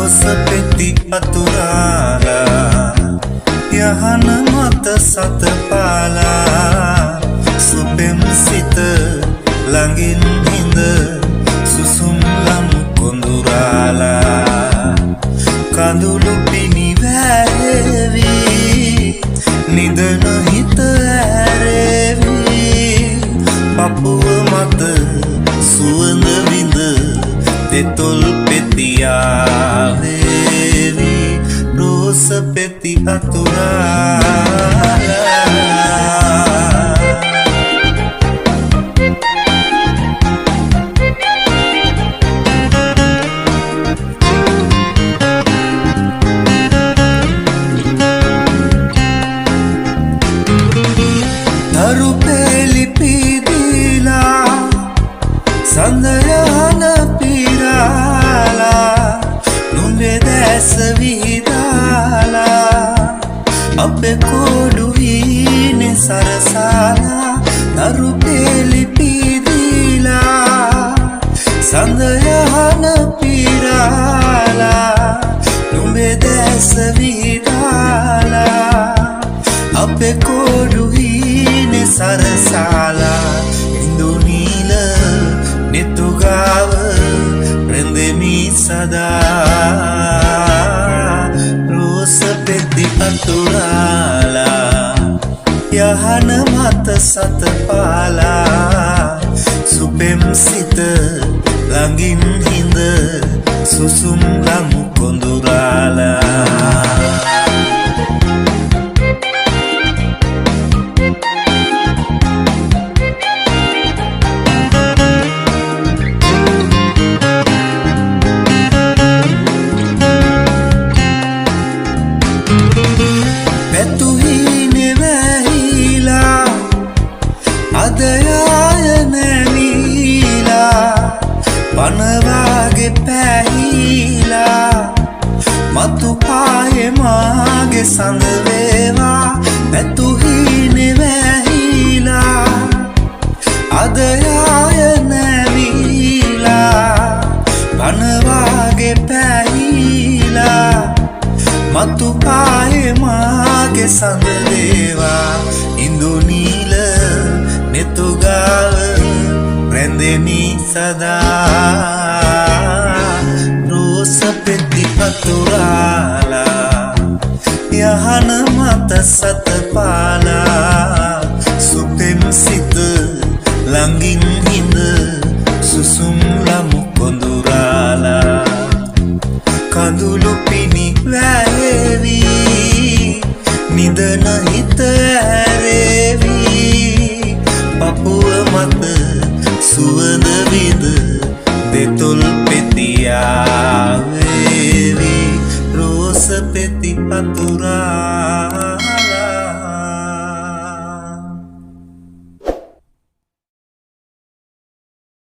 රෝස පෙති අතුරාලා යහන මත සත පාලා සුපෙම් සිත ළඟින් හිඳ සුසුම් ලම් කොඳුරාලා කඳුළු පිණි වැරේවි නිදන හිත ඇරේවි පපුව මත සුවඳ විඳ දෙතොල් පෙතියාවේවි රෝස පෙති අතුරාලා දරු පෙළි පිදිලා සඳයන පිරාලා නුඹේ දැස විහිදාලා අපේ කොඩු වීනේ සරසාලා දරු පෙළි පිදිලා සඳයන පිරාලා නුඹේ දැස විහිදාලා අපේ කොඩු වීනේ සරසාලා ඉඳු නීල නිතුගාව රැඳෙමි සදා රෝස පෙති අතුරාලා යහන මත සත පාලා සුපෙම් සිත ළඟින් හිඳ සුසුම් ලමු කොඳුරාලා පැතුහිනේ වැහිලා අදයාය නැමීලා පනවාගේ පැහිලා මතු පායේ මාගේ සඳ වේවා පැතුහිනේ වැහිලා අදයාය නැමීලා පනවාගේ පැහිලා මතු පායේ මාගේ සඳ වේවා ඉඳු නීල නෙතුගාව රැඳෙමි සදා රෝස පෙති අතුරාලා යහන මත සත පාලා සුපෙම් සිත ළඟින් හිඳ සුසුම් ලමු කොඳුරාලා කඳුළු පිණි වැරේවි නිදන හිත ඇරේවි පපුව මත සුවඳ විඳ දෙතොල් පෙතියාවේවි රෝස පෙති අතුරාලා